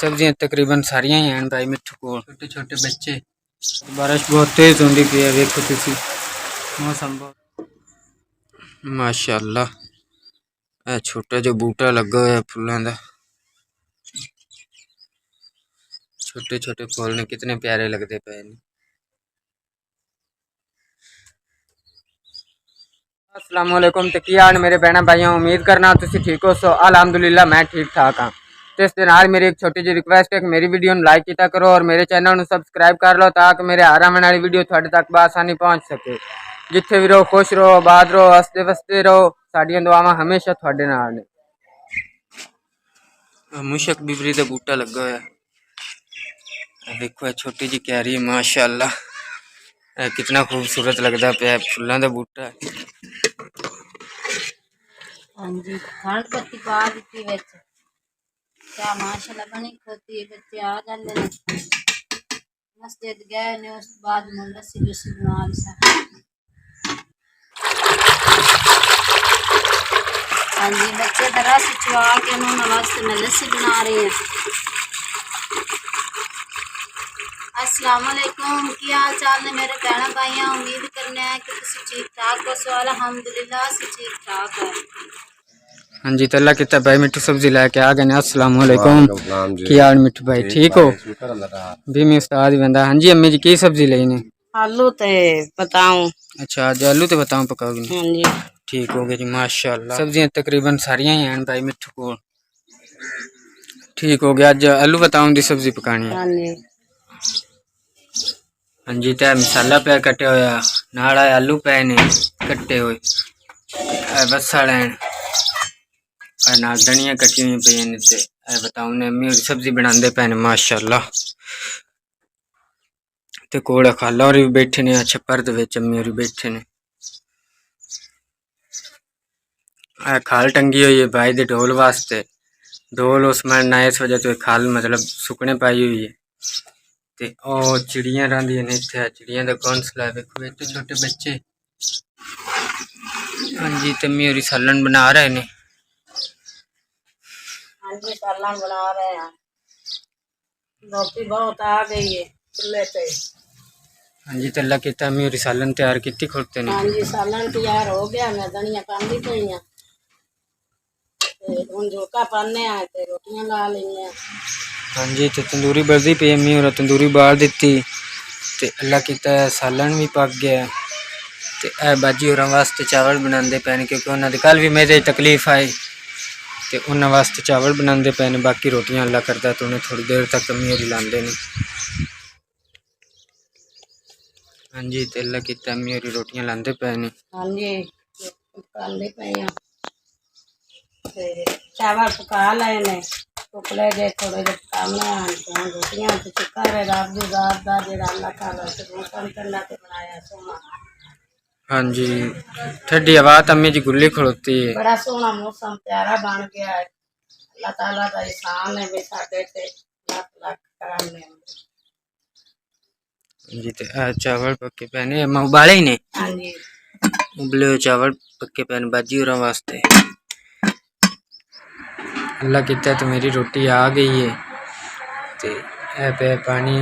सब्जियां तकरीबन सारियां ही हैं भाई मिठू को। छोटे छोटे बच्चे, बारिश बहुत तेज होंदी पई है, वेखो तुसी मौसम बहुत माशाअल्लाह। ए छोटा जो बूटा लगा हुआ है फुलों का, छोटे छोटे फूल ने कितने प्यारे लगते पे ने। अस्सलाम वालेकुम, तो की हाल मेरे बहना भाइयों, उम्मीद करना तुसी ठीक हो। सो अल्हम्दुलिल्लाह मैं ठीक ठाक हाँ। तो इस दिन आज मेरी एक छोटी जी रिक्वेस्ट है कि मेरी वीडियो लाइक किया करो और मेरे चैनल को सब्सक्राइब कर लो ताकि मेरे हर आने वाली वीडियो थोड़े तक बआसानी पहुँच सके। जिथे भी रहो खुश रहो, आबाद रहो, हसते वसते रहो। साडियां दुआवां हमेशा थोड़े नाल ने। मुशक बिबरी का बूटा लगा हुआ है, देखो छोटी जी क्यारी माशाअल्लाह, कितना खूबसूरत लगता पे फुलों का बूटा है। हाँ जी, खंड पत्ती पा दी विच, क्या माशाल्लाह बनी खोती है। बच्चे आ जाते हैं, मस्जिद गए ने, उस बाद में लस्सी लुस्सी बना ली। हाँ जी, बच्चे तो रस चुआ के उन्होंने वास्ते मैं लस्सी बना रही हूँ। अस्सलाम वालेकुम, की हाल चाल ने मेरे भैन भाइयों, उम्मीद करने हैं कि तुम ठीक ठाक हो। सो अल्हम्दुलिल्लाह से ठीक ठाक है। हाँ जी, तो अल्लाह किता भाई मिठू सब्जी लेके आ गए। अस्सलाम वालेकुम, की हाल मिठू भाई, ठीक हो? भी मैं उस्ताद बंदा। हाँ जी अम्मी जी की सब्जी लेनी? आलू ते बताऊं? अच्छा आज आलू ते बताऊं पकाओगे? हाँ जी ठीक हो गया जी माशाअल्लाह। सब्जियां तकरीबन सारियां ही हैं भाई मिठू को। ठीक हो गया, आज आलू बताऊं दी सब्जी पकानी है। हाँ जी, तो मसाला पे कटे होया, नाल आलू पे ने कट्टे हुए, बसा लैन नाल धनिया कटी हुई पे ने। ते बताऊं ने अम्मी सब्जी बनांदे पे ने माशाअल्लाह। ते कोड़ा खाला और भी बैठे ने, छप्पर दे विच अम्मी और बैठे ने। खाल टंगी हुई है भाई दे ढोल वास्ते, ढोल उसमें ना इस वजह तो खाल मतलब सुकने पाई हुई है। ते ओ चिड़ियां रही ने इत्थे, चिड़ियां दा घोंसला देखो, छोटे छोटे बच्चे। हाँ जी, तम्मी और सालन बना रहे ने। हाँ जी सालन बना रहे हैं, रोटी बहुत आ गई है चूल्हे पे। हाँ जी, तल्ला के तम्मी और सालन तैयार की खुलते ने। हाँ जी सालन तैयार हो गया, मैं धनिया पांदी पई हां, हुण झोका पाने आ ते रोटियां ला लेंगे। हाँ जी, तो तंदूरी बरदी पी अम्मी और तंदूरी बाल दी ते अल्लाह किता सालन भी पक गया। ते ए बाजी और वास्ते चावल बनाते पे ने, क्योंकि उन्होंने कल भी मेरे तकलीफ आई तो उन्होंने वास्ते चावल बनाते पे ने। बाकी रोटियां अल्लाह करता तो उन्हें थोड़ी देर तक अम्मी और लाते ने। हाँ जी, तो अल्लाह किता अम्मी और रोटियां लाते पे ने। हाँ जी चावल पका लाए ने, टुकड़े जे थोड़े जे पकाने रोटियां तो चुका है रात दी रात दा जेड़ा अल्लाह ताला से मौसम ठंडा ते बनाया सोना। हाँ जी, ठंडी हवा अम्मी जी गुल्ली खड़ोती है, बड़ा सोहना मौसम प्यारा बन गया है। अल्लाह ताला दा एहसान है वे साडे ते लख लख करम ने। जी, ते चावल पक्के पे ने, उबाले ही ने। हाँ जी, उबले हुए चावल पक्के पे ने बाजी और वास्ते। अल्लाह किता तो मेरी रोटी आ गई है, ते ए पे पानी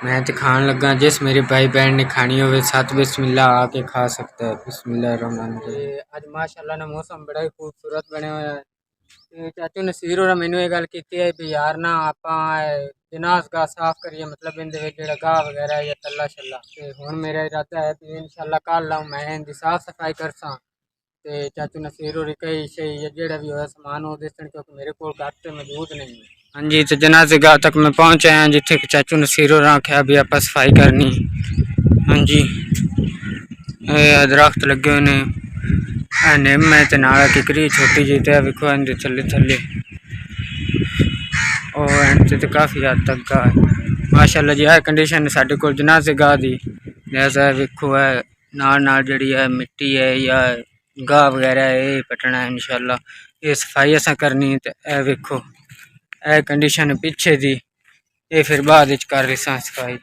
मैं तो खान लगा। जिस मेरे भाई बहन ने खानी हो साथ बिस्मिल्लाह आके खा सकता है। बिस्मिल्लाहिर्रहमानिर्रहीम। आज माशाल्लाह ना मौसम बड़ा ही खूबसूरत बने हुआ है। चाचू नसीर और मैनू ये गल की है भी यार ना आप जिनास गाह साफ करिए, मतलब इन जो गाह वगैरह या तला शला। तो हुण मेरा इरादा है कि इंशाल्लाह कल आऊँ मैं इनकी साफ सफाई करसा। ते चाचू नसीर और कई शई या जेड़ा भी होया समान वो दसन, क्योंकि मेरे को घट मौजूद नहीं है। हाँ जी, तो जनाजे गाह तक मैं पहुँच आया जिथे चाचू नसीर और आख्या भी आप सफाई करनी। हाँ जी, दरख्त लगे हुए ने, निम है ते नाल किकरी छोटी जी ते वेखो इनके थल्ले थल्ले और एंड ते काफ़ी हद तक गाह है माशाल्लाह जी। है कंडीशन साढ़े को जनाजे गाह दी, जैसा वेखो है नाल नाल जड़ी है मिट्टी है या गाह वगैरह है पटना है। इंशाल्लाह ये सफाई असा करनी है। तो वेखो ए कंडीशन पीछे दी, ये फिर बाद कर रही सफाई।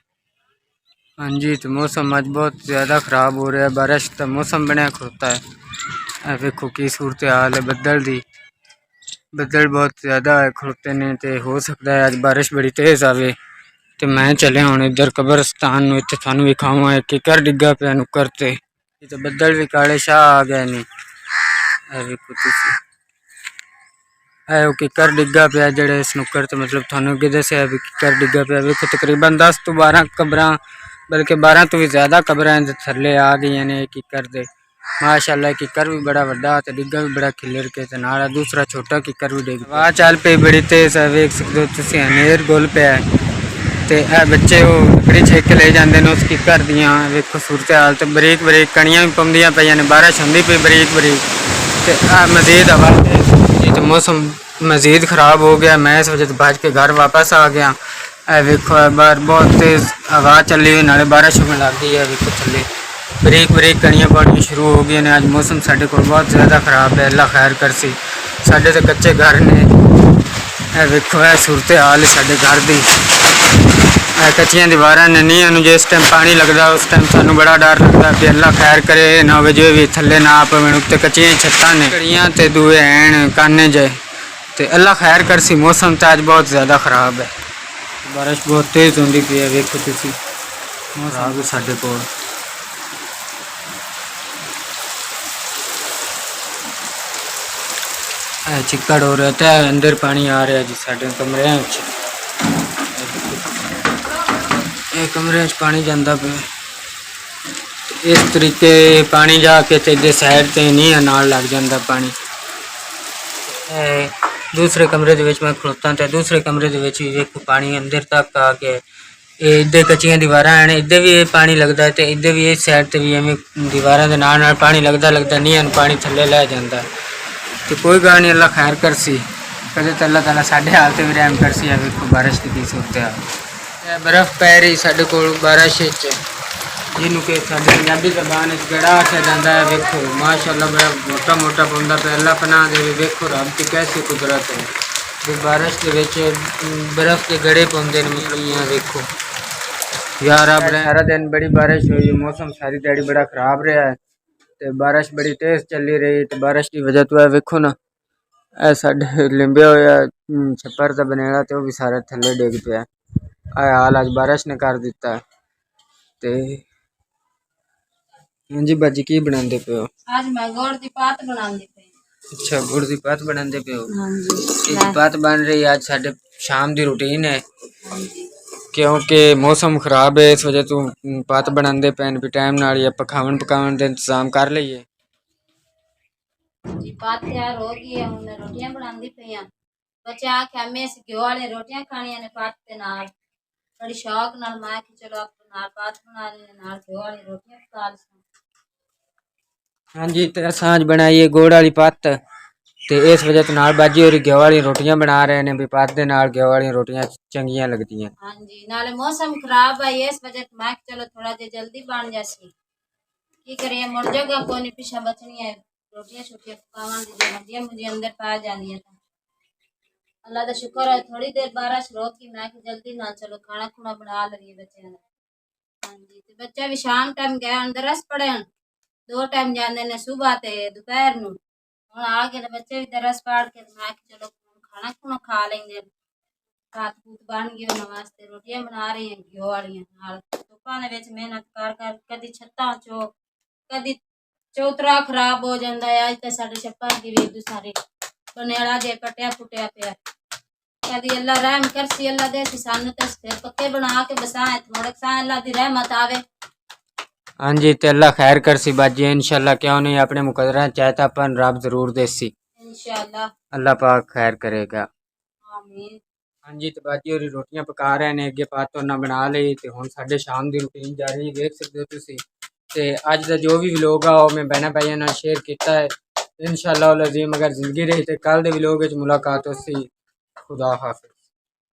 हाँ जी, तो मौसम अज बहुत ज़्यादा ख़राब हो रहा है, बारिश का मौसम बनया खड़ोता है। वेखो की सूरत हाल है बदल दी, बदल बहुत ज़्यादा है खड़ोते ने ते हो सकता है अज बारिश बड़ी तेज़ आवे। ते मैं चले हुण इधर कब्रस्तान नूं, इत्थे थानूं विखावां एक किकर डिग्गा पिया नुक्कर ते। ते बदल भी काले शाह आ गए ने। ए वेखो तुसीं, ए किकर डिग्गा पिया जेड़े इस नुक्कर ते, मतलब थानूं अगे दस्सिया भी किकर डिग्गा पिया। वेखो तकरीबन 10 तो 12 कब्रां, बल्कि 12 तो भी ज़्यादा कब्रां थल्ले आ गई ने किकर दे। माशाअल्लाह किकर भी बड़ा वड्डा ते डिग्गा भी बड़ा खिलर के ते नाल दूसरा छोटा किकर भी डिग पिया। चल पे बड़ी तेज़ है, वेख सकदे हो तुसीं, हनेर गुल पिया है। ते ए बच्चे वो लकड़ी छेक के ले जाते हैं उस किकर दियां। वेखो सूरत हाल ते बरीक बरीक कणियां भी पौंदियां पईयां ने, बारिश होंदी पई बरीक बरीक। ते मजीद हवा तो मौसम मजीद ख़राब हो गया। मैं इस वजह से भज के घर वापस आ गया। ए वेखो बार बहुत तेज़ हवा चली हुई, नाले बारिश होने लग गई है। वेखो थल्ले बरीक बरीक कणियां पौनियां शुरू हो गई ने। अज मौसम साढ़े को बहुत ज़्यादा ख़राब है, अल्लाह खैर करसी। साढ़े तो कच्चे घर ने। ए वेखो है सूरत हाल साढ़े घर की। कच्चियां दीवारां ने नहीं, जिस टाइम पानी लगता उस टाइम सानू बड़ा डर लगता भी अल्लाह खैर करे ना हो जो भी थल्ले ना पवन। उत्ते कच्चियां छत्तां ने, कड़ियां ते दुए हैं काने जे, ते अल्लाह खैर करसी। मौसम तो अज बहुत ज़्यादा ख़राब है, बारिश बहुत तेज़ होंदी पई है। वेखो तुसीं मौसम साढ़े कोल चिक्कड़ हो रहा था, अंदर पानी आ रहा है जी साढ़े कमरे। कमरे पानी जाता पे इस तरीके पानी जाके ते साइड से नहीं नाल लग जाता पानी। दूसरे कमरे मैं खड़ोता तो दूसरे कमरे देखो पानी अंदर तक आ के। इधर कच्चियां दीवार हैं, इधर भी पानी लगता है तो इधर भी इस साइड से भी एवं दीवारों के नाल पानी लगता नहीं है, पानी थल्ले लै जाता। तो कोई गल नहीं, अल्लाह खैर करसी। कदे तो अल्लाह ताला साढ़े हाल से भी रहम करसी। है वेखो बारिश की सूरत हाल, बर्फ पै रही साढ़े को बारिश जिन्हों कि साढ़े पंजाबी जबान गड़ा आख्या जाता है। वेखो माशाअल्लाह बड़ा मोटा मोटा पौंदा पे, अल्लाह पनाह दे। वेखो रब की कैसी कुदरत है भी बारिश के बर्फ के गड़े पौंदे ने। मतलब वेखो यार अब सारा दिन बड़ी बारिश हुई, मौसम सारी दिहाड़ी बड़ा खराब रहा है। तो बारिश बड़ी तेज़ चली रही, तो बारिश की वजह तो है वेखो ना साढ़े लिंबे होया छप्पर का बनेड़ा तो भी सारा थल्ले डिग पिया। हाल अज बारिश ने कर दिता। ते हाँ जी बाजी की बनाते पे हो? आज मैं गुड़ दी पात बनांदी पे। अच्छा गुड़ दी पात बनाते पे हो? हाँ जी। ये पात बन रही है आज साढ़े शाम की रूटीन है, हाँ जी। क्योंकि मौसम खराब है इस वजह तो पात बनाते पे भी टाइम नाल ही आपां खावन पकावन दे इंतजाम कर लईए। जी पात तैयार हो गई है, हुण रोटियां बनांदी पे। बच्चे आखे मैं घ्यो वाली रोटियां खानियां ने पात दे नाल, बड़ी शौक नाल मैं कि चलो आप नाल पात बना लेने, नाल घ्यो वाली रोटियां पका लें। हाँ जी तो असां अज बनाई गुड़ वाली पात, तो इस वजह तो नाल बाजी होरी घ्यो वाली रोटियां बना रहे हैं भी पात दे नाल घ्यो वाली रोटियां चंगियां लगदियां। हाँ जी, नाले मौसम खराब है इस वजह तो मैं चलो थोड़ा जे जल्दी बन जासी। की करिए मुड़ जगह कोनी पीछा बचनी है, रोटियां छोटियां पकावन दी जो मुझे अंदर पा जांदियां। अल्लाह दा शुक्र है थोड़ी देर बारिश रोकी, मैं कि जल्दी ना चलो खाना खुना बना लईए बच्चों ने। हाँ जी, तो बच्चा भी शाम टाइम गया अंदर रस पड़े, दो टाइम जाते ने सुबह ते दोपहर नूं। हुण आ गए बच्चे भी दरस पाड़ के, मैं कि चलो खाना खुना खा लेंगे। रात भूत बन गई उन्होंने वास्ते, रोटियां बना रही हैं घ्यो वालियां नाल। धुप्पां दे विच मेहनत कर कर कदी छत्तां चो कदी चौतरा खराब हो जाता है। अज तो साढ़े छप्पर की भी सारे बनेड़ा जे पटिया पुटिया पिया। कदी अल्लाह रहम करसी, अल्लाह दे सानू तो फिर पक्के बना के बसाए थोड़े सा अल्लाह दी रहमत आवे। हाँ जी तो अल्लाह खैर करसी बाजी, इंशाल्लाह क्यों नहीं, अपने मुकदरा चाहता अपन रब जरूर देसी, इंशाल्लाह अल्लाह पाक खैर करेगा। आमीन। हाँ जी तो बाजी होरी रोटियां पका रहे हैं, अगे पात तो ना बना ली तो हुण साढ़े शाम की रूटीन जारी देख सकते हो तुसीं। ते अज का जो भी व्लॉग आ मैं बहना भाइयों नाल शेयर किया है। इंशाल्लाह अज़ीम अगर जिंदगी रही तो कल के व्लॉग मुलाकात होसी। खुदा हाफिज़।